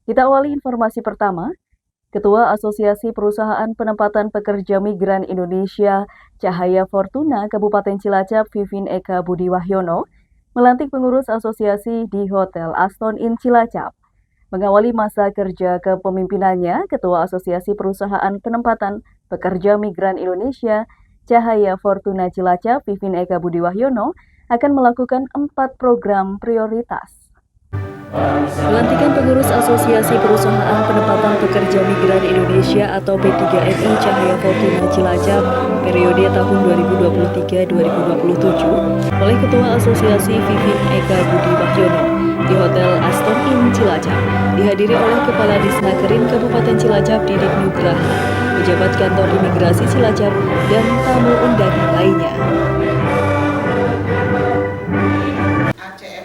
Kita awali informasi pertama. Ketua Asosiasi Perusahaan Penempatan Pekerja Migran Indonesia, Cahaya Fortuna, Kabupaten Cilacap, Vivin Eka Budi Wahyono, melantik pengurus asosiasi di Hotel Aston Inn Cilacap. Mengawali masa kerja kepemimpinannya, Ketua Asosiasi Perusahaan Penempatan Pekerja Migran Indonesia, Cahaya Fortuna Cilacap, Vivin Eka Budi Wahyono, akan melakukan 4 program prioritas. Pelantikan pengurus Asosiasi Perusahaan Penempatan Pekerja Migran Indonesia atau P3MI Cahaya Fortuna Cilacap periode tahun 2023-2027 oleh Ketua Asosiasi Vivin Eka Budi Wahyono di Hotel Aston Inn Cilacap dihadiri oleh Kepala Disnakerin Kabupaten Cilacap Didik Nugraha, pejabat kantor imigrasi Cilacap, dan tamu undangan lainnya.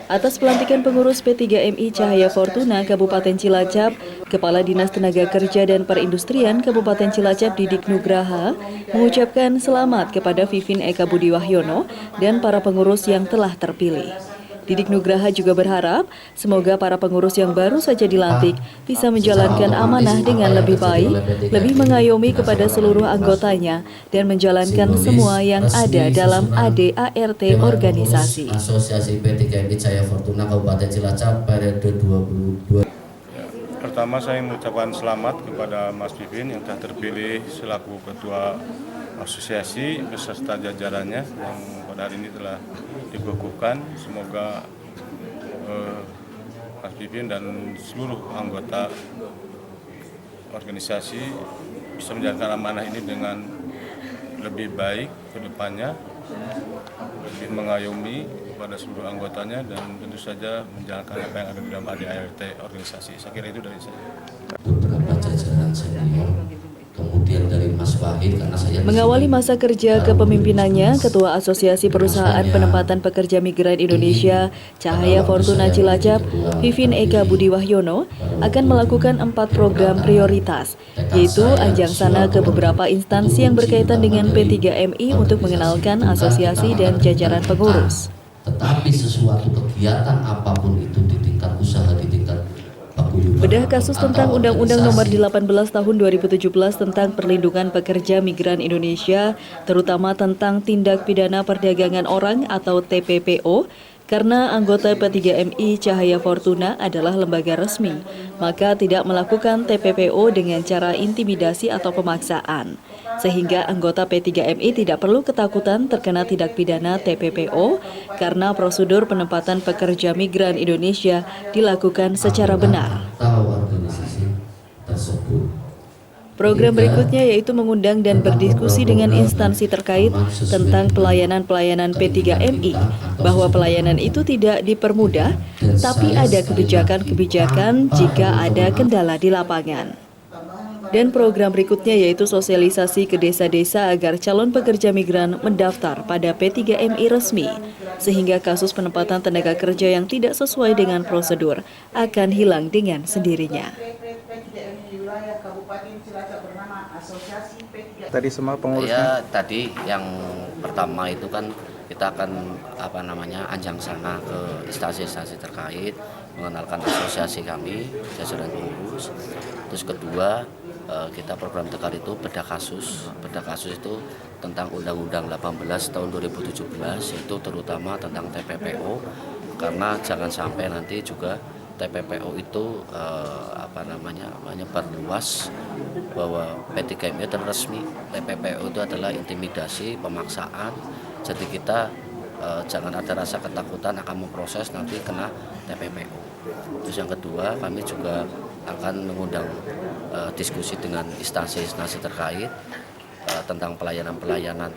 Atas pelantikan pengurus P3MI Cahaya Fortuna Kabupaten Cilacap, Kepala Dinas Tenaga Kerja dan Perindustrian Kabupaten Cilacap Didik Nugraha mengucapkan selamat kepada Vivin Eka Budi Wahyono dan para pengurus yang telah terpilih. Didik Nugraha juga berharap semoga para pengurus yang baru saja dilantik bisa menjalankan amanah dengan lebih baik, lebih mengayomi kepada seluruh anggotanya, dan menjalankan semua yang ada dalam ADART organisasi. Asosiasi P3MI Cahaya Fortuna Kabupaten Cilacap periode 2022. Pertama saya mengucapkan selamat kepada Mas Vivin yang telah terpilih selaku Ketua Asosiasi beserta jajarannya yang pada hari ini telah dikukuhkan. Semoga Mas Vivin dan seluruh anggota organisasi bisa menjalankan amanah ini dengan lebih baik ke depannya, lebih mengayomi kepada seluruh anggotanya, dan tentu saja menjalankan apa yang ada di dalam ADART organisasi. Saya kira itu dari saya. Beberapa jajaran senior, kemudian dari Mas Wahid, karena saya mengawali masa kerja kepemimpinannya, Ketua Asosiasi Perusahaan Penempatan Pekerja Migran Indonesia, Cahaya Fortuna Cilacap, Vivin Eka Budi Wahyono, akan melakukan 4 program prioritas, yaitu ajang sana ke beberapa instansi yang berkaitan dengan P3MI untuk mengenalkan asosiasi dan jajaran pengurus. Tetapi sesuatu kegiatan apapun itu di tingkat usaha, di tingkat bedah kasus tentang Undang-Undang Nomor 18 Tahun 2017 tentang Perlindungan Pekerja Migran Indonesia, terutama tentang tindak pidana perdagangan orang atau TPPO, karena anggota P3MI Cahaya Fortuna adalah lembaga resmi, maka tidak melakukan TPPO dengan cara intimidasi atau pemaksaan. Sehingga anggota P3MI tidak perlu ketakutan terkena tindak pidana TPPO karena prosedur penempatan pekerja migran Indonesia dilakukan secara benar. Program berikutnya yaitu mengundang dan berdiskusi dengan instansi terkait tentang pelayanan-pelayanan P3MI, bahwa pelayanan itu tidak dipermudah, tapi ada kebijakan-kebijakan jika ada kendala di lapangan. Dan program berikutnya yaitu sosialisasi ke desa-desa agar calon pekerja migran mendaftar pada P3MI resmi, sehingga kasus penempatan tenaga kerja yang tidak sesuai dengan prosedur akan hilang dengan sendirinya. Tadi semua pengurusnya? Ya, tadi yang pertama itu kan kita akan ajang sana ke instansi-instansi terkait, mengenalkan asosiasi kami, jajaran pengurus. Terus kedua, kita program tegar itu bedah kasus. Bedah kasus itu tentang Undang-Undang 18 tahun 2017, yaitu terutama tentang TPPO, karena jangan sampai nanti juga TPPO itu menyebarluas bahwa P3MI itu resmi. TPPO itu adalah intimidasi, pemaksaan. Jadi kita jangan ada rasa ketakutan akan memproses nanti kena TPPO. Terus yang kedua, kami juga akan mengundang diskusi dengan instansi-instansi terkait tentang pelayanan-pelayanan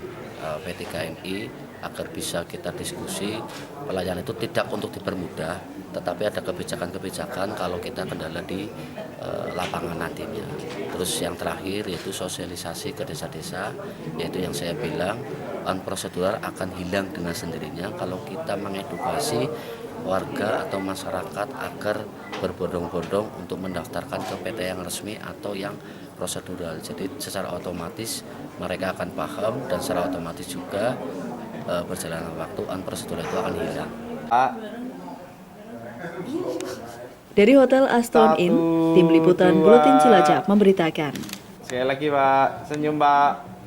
P3MI agar bisa kita diskusi. Pelayanan itu tidak untuk dipermudah, tetapi ada kebijakan-kebijakan kalau kita kendala di lapangan nantinya. Terus yang terakhir yaitu sosialisasi ke desa-desa, yaitu yang saya bilang prosedural akan hilang dengan sendirinya kalau kita mengedukasi warga atau masyarakat agar berbondong-bondong untuk mendaftarkan ke PT yang resmi atau yang prosedural. Jadi secara otomatis mereka akan paham dan secara otomatis juga berjalanan waktu prosedural itu akan hilang. Dari Hotel Aston Inn, Tim Liputan Buletin Cilacap memberitakan. Sekali lagi Pak, senyum Pak.